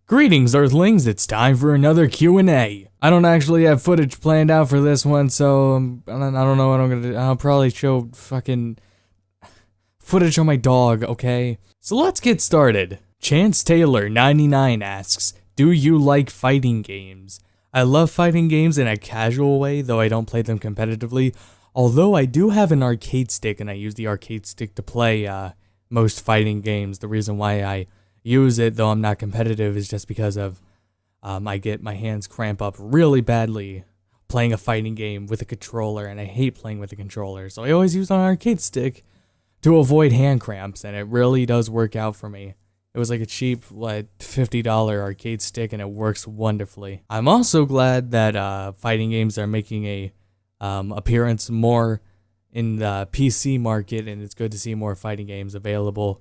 Greetings, Earthlings, it's time for another Q&A. I don't actually have footage planned out for this one, so I don't know what I'm gonna do. I'll probably show fucking footage on my dog, okay? So let's get started. Chance Taylor 99 asks, do you like fighting games? I love fighting games in a casual way, though I don't play them competitively. Although I do have an arcade stick, and I use the arcade stick to play most fighting games. The reason why I use it, though I'm not competitive, is just because of I get my hands cramp up really badly playing a fighting game with a controller, and I hate playing with a controller. So I always use an arcade stick to avoid hand cramps, and it really does work out for me. It was like a cheap, $50 arcade stick, and it works wonderfully. I'm also glad that fighting games are making a appearance more in the PC market, and it's good to see more fighting games available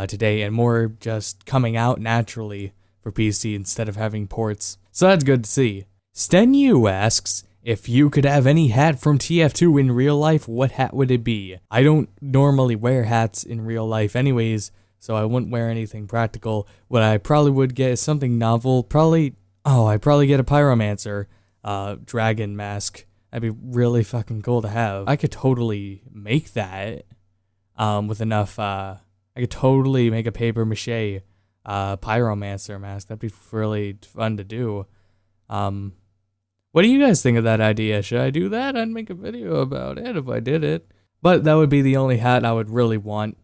today, and more just coming out naturally for PC instead of having ports. So that's good to see. Stenu asks, if you could have any hat from TF2 in real life, what hat would it be? I don't normally wear hats in real life anyways, so I wouldn't wear anything practical. What I probably would get is something novel. I'd probably get a Pyromancer dragon mask. That'd be really fucking cool to have. I could totally make that with enough. I could totally make a paper mache Pyromancer mask. That'd be really fun to do. What do you guys think of that idea? Should I do that? I'd make a video about it if I did it. But that would be the only hat I would really want,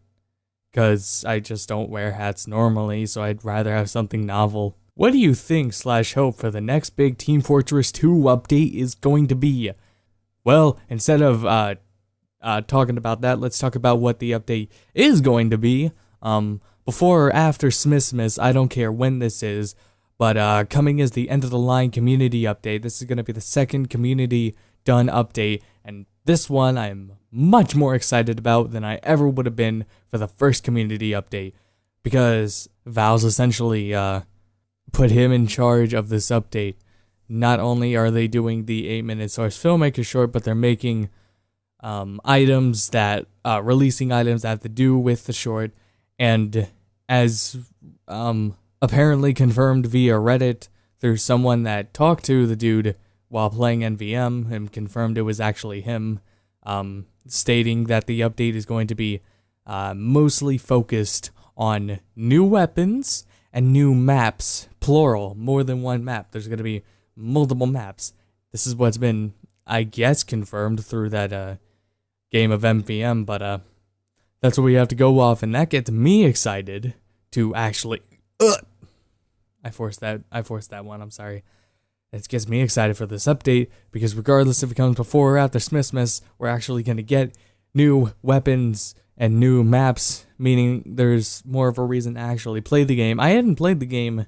because I just don't wear hats normally, so I'd rather have something novel. What do you think / hope for the next big Team Fortress 2 update is going to be? Well, instead of talking about that, let's talk about what the update is going to be. Before or after Smithmas, I don't care when this is, but coming is the end of the line community update. This is going to be the second community done update, and this one I'm much more excited about than I ever would have been for the first community update, because Valve's essentially put him in charge of this update. Not only are they doing the 8-minute Source Filmmaker short, but they're making items that releasing items that have to do with the short, and as apparently confirmed via Reddit through someone that talked to the dude while playing NVM and confirmed it was actually him, stating that the update is going to be mostly focused on new weapons and new maps, plural, more than one map. There's going to be multiple maps. This is what's been, I guess, confirmed through that game of MVM, but that's what we have to go off, and that gets me excited to actually... I forced that one, I'm sorry. It gets me excited for this update, because regardless if it comes before or after Smithmas, we're actually going to get new weapons and new maps, meaning there's more of a reason to actually play the game. I hadn't played the game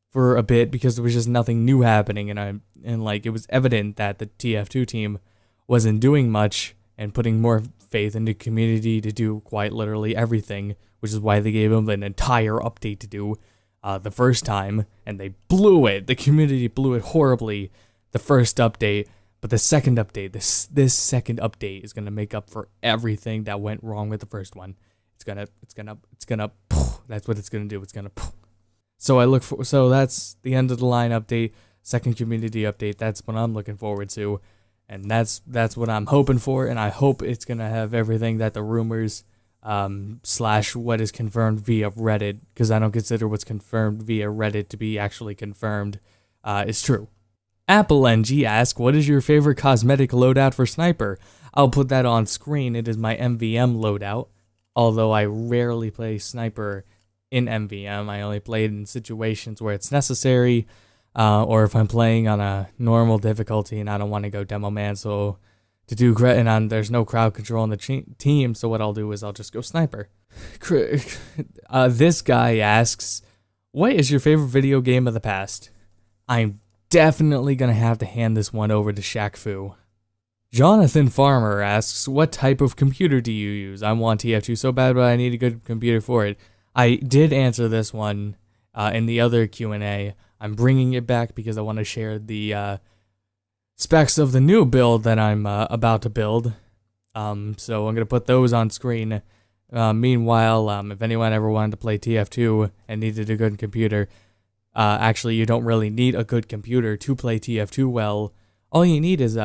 for a bit because there was just nothing new happening, and it was evident that the TF2 team wasn't doing much and putting more faith into community to do quite literally everything, which is why they gave them an entire update to do the first time, and they blew it. The community blew it horribly the first update, but the second update, this second update is gonna make up for everything that went wrong with the first one. It's gonna that's what it's gonna do. It's gonna. So that's the end of the line update, second community update. That's what I'm looking forward to, and that's what I'm hoping for, and I hope it's gonna have everything that the rumors / what is confirmed via Reddit, because I don't consider what's confirmed via Reddit to be actually confirmed, is true. Apple NG asks, what is your favorite cosmetic loadout for Sniper? I'll put that on screen. It is my MVM loadout, although I rarely play Sniper in MVM. I only play it in situations where it's necessary, or if I'm playing on a normal difficulty and I don't want to go demo man, so to do there's no crowd control on the team, so what I'll do is I'll just go Sniper. This guy asks, what is your favorite video game of the past? I'm definitely gonna have to hand this one over to Shaq Fu. Jonathan Farmer asks, what type of computer do you use? I want TF2 so bad, but I need a good computer for it. I did answer this one in the other Q&A. I'm bringing it back because I want to share the specs of the new build that I'm about to build. So I'm going to put those on screen. Meanwhile, if anyone ever wanted to play TF2 and needed a good computer, Actually, you don't really need a good computer to play TF2 well. All you need is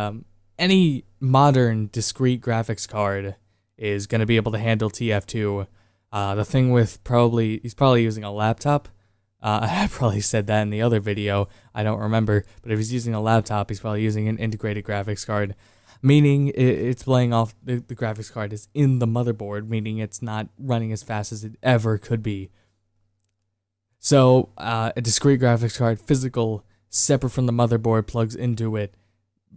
any modern discrete graphics card is going to be able to handle TF2. The thing with he's probably using a laptop. I probably said that in the other video, I don't remember, but if he's using a laptop, he's probably using an integrated graphics card, meaning it's playing off, the graphics card is in the motherboard, meaning it's not running as fast as it ever could be. So, a discrete graphics card, physical, separate from the motherboard, plugs into it,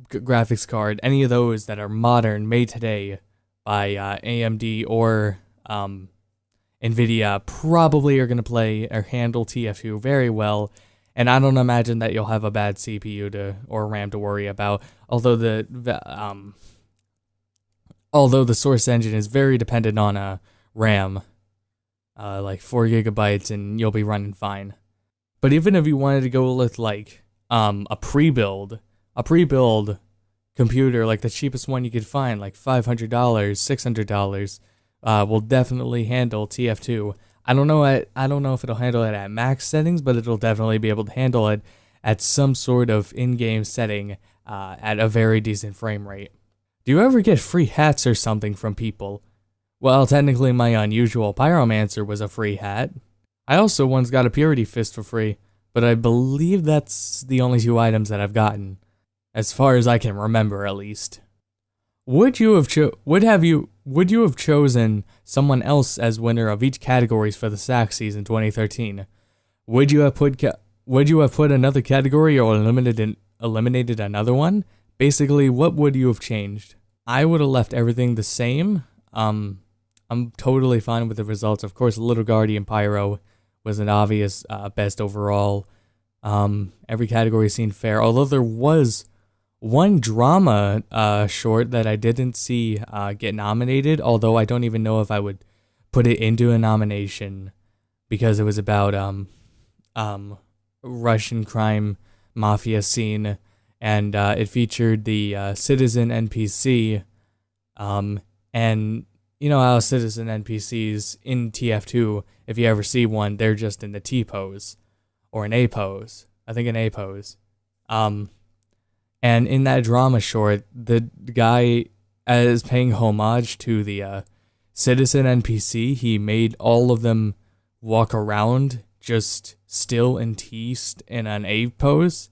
graphics card, any of those that are modern, made today by AMD or NVIDIA probably are going to play or handle TF2 very well, and I don't imagine that you'll have a bad CPU or RAM to worry about, although the source engine is very dependent on RAM, like 4 gigabytes, and you'll be running fine. But even if you wanted to go with like a pre-build computer, like the cheapest one you could find, like $500, $600, will definitely handle TF2. I don't know if it'll handle it at max settings, but it'll definitely be able to handle it at some sort of in-game setting at a very decent frame rate. Do you ever get free hats or something from people? Well, technically my unusual pyromancer was a free hat. I also once got a purity fist for free, but I believe that's the only 2 items that I've gotten, as far as I can remember at least. Would you have chosen someone else as winner of each categories for the SAC season 2013? Would you have put another category or eliminated another one? Basically, what would you have changed? I would have left everything the same. I'm totally fine with the results. Of course, Little Guardian Pyro was an obvious best overall. Every category seemed fair, although there was one drama short that I didn't see get nominated, although I don't even know if I would put it into a nomination because it was about Russian crime mafia scene, and it featured the citizen NPC, and you know how citizen NPCs in TF2, if you ever see one, they're just in the T pose or an A pose. I think an A pose. And in that drama short, the guy is paying homage to the citizen NPC. He made all of them walk around just still in T in an A pose.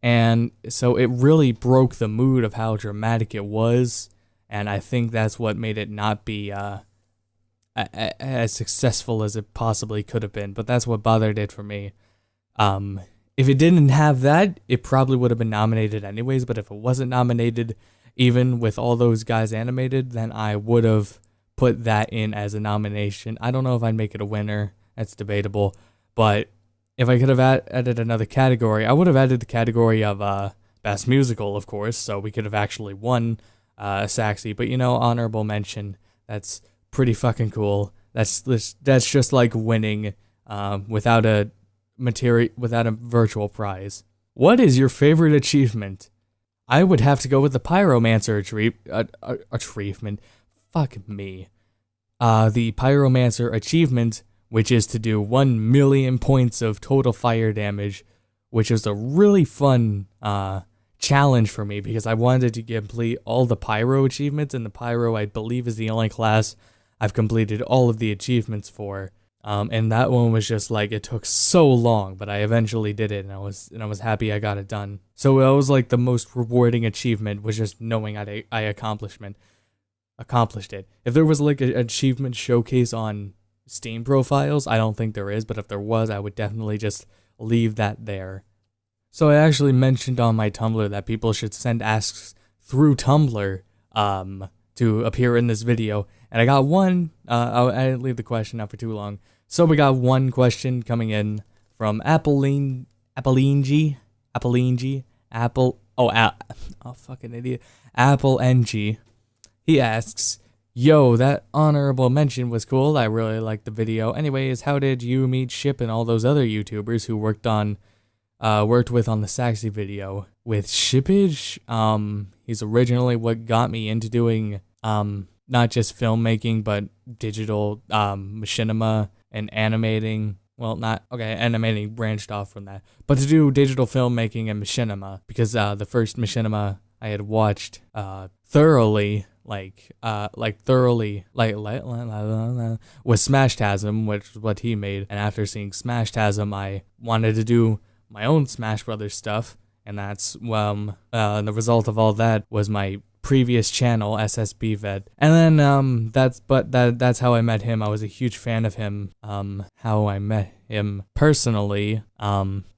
And so it really broke the mood of how dramatic it was. And I think that's what made it not be as successful as it possibly could have been. But that's what bothered it for me. If it didn't have that, it probably would have been nominated anyways, but if it wasn't nominated, even with all those guys animated, then I would have put that in as a nomination. I don't know if I'd make it a winner, that's debatable, but if I could have added another category, I would have added the category of Best Musical, of course, so we could have actually won Saxy, but you know, honorable mention, that's pretty fucking cool. That's just like winning without a virtual prize. What is your favorite achievement? I would have to go with the Pyromancer achievement. Fuck me. The Pyromancer achievement, which is to do 1 million points of total fire damage, which is a really fun challenge for me because I wanted to complete all the Pyro achievements, and the Pyro, I believe, is the only class I've completed all of the achievements for. And that one was just like, it took so long, but I eventually did it, and I was happy I got it done. So that was like the most rewarding achievement, was just knowing I accomplished it. If there was like an achievement showcase on Steam profiles, I don't think there is, but if there was, I would definitely just leave that there. So I actually mentioned on my Tumblr that people should send asks through Tumblr to appear in this video, and I got one. I didn't leave the question up for too long, so we got one question coming in from fucking idiot, Apple NG. He asks, "Yo, that honorable mention was cool. I really liked the video. Anyways, how did you meet Ship and all those other YouTubers who worked with on the Saxy video? With Shippage, he's originally what got me into doing not just filmmaking, but digital machinima and animating. well, not, okay, animating branched off from that, but to do digital filmmaking and machinima, because the first machinima I had watched thoroughly, was Smashtasm, which is what he made. And after seeing Smashtasm, I wanted to do my own Smash Brothers stuff, and that's the result of all that was my previous channel, SSB Vet. And then that's how I met him. I was a huge fan of him. How I met him personally,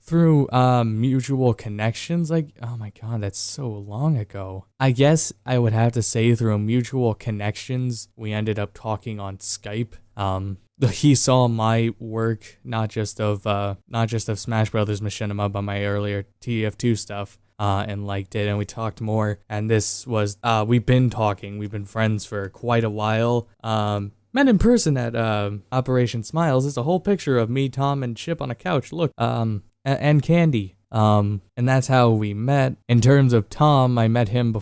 through mutual connections. Like, oh my god, that's so long ago. I guess I would have to say through mutual connections, we ended up talking on Skype. He saw my work, not just of Smash Brothers Machinima, but my earlier TF2 stuff, and liked it, and we talked more. And this was, we've been friends for quite a while. Met in person at Operation Smiles. It's a whole picture of me, Tom, and Chip on a couch. Look, and Candy. And that's how we met. In terms of Tom, I met him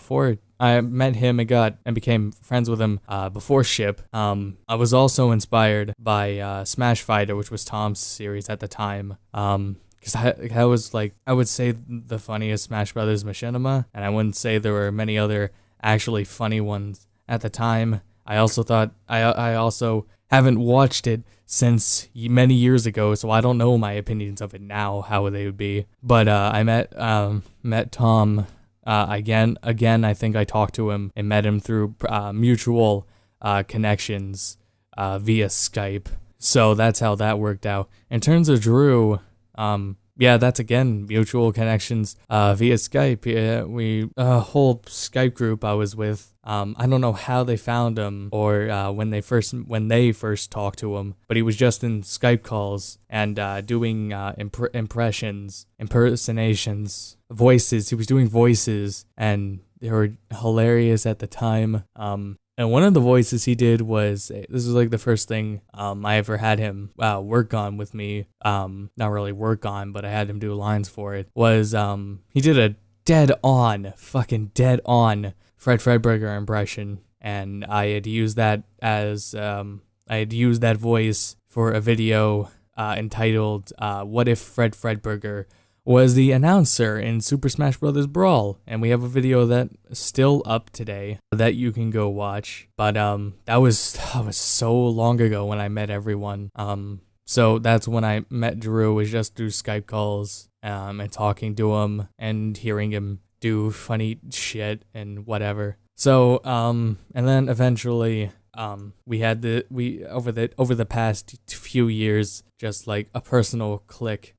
and became friends with him before Ship. I was also inspired by Smash Fighter, which was Tom's series at the time. Because I was like, I would say the funniest Smash Brothers Machinima, and I wouldn't say there were many other actually funny ones at the time. I also thought, I also haven't watched it since many years ago, so I don't know my opinions of it now, how they would be. But I met Tom again. I think I talked to him and met him through mutual connections via Skype. So that's how that worked out. In terms of Drew, yeah, that's again mutual connections via Skype. Yeah, we whole Skype group I was with. I don't know how they found him or when they first talked to him, but he was just in Skype calls and doing impersonations, voices. He was doing voices, and they were hilarious at the time. And one of the voices he did was, this was like the first thing I ever had him work on with me. Not really work on, but I had him do lines for it. Was he did a fucking dead on Fred Fredberger impression, and I had used that voice for a video entitled "What If Fred Fredberger Was the Announcer in Super Smash Bros. Brawl," and we have a video that's still up today that you can go watch. But that was so long ago when I met everyone. So that's when I met Drew, was just through Skype calls and talking to him and hearing him do funny shit and whatever. So and then eventually we had over the past few years, just like a personal click,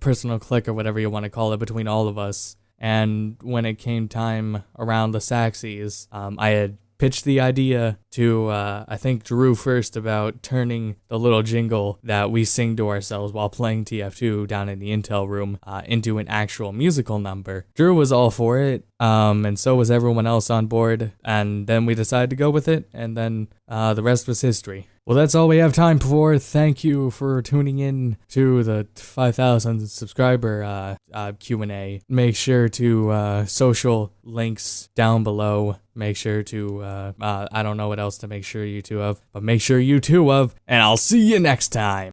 personal click or whatever you want to call it between all of us. And when it came time around the Saxies, I had pitched the idea to, I think, Drew first, about turning the little jingle that we sing to ourselves while playing TF2 down in the Intel room into an actual musical number. Drew was all for it, and so was everyone else on board, and then we decided to go with it, and then the rest was history. Well, that's all we have time for. Thank you for tuning in to the 5,000 subscriber Q&A. Make sure to social links down below. Make sure to, I don't know what else to make sure you two of, but make sure you two of, and I'll see you next time.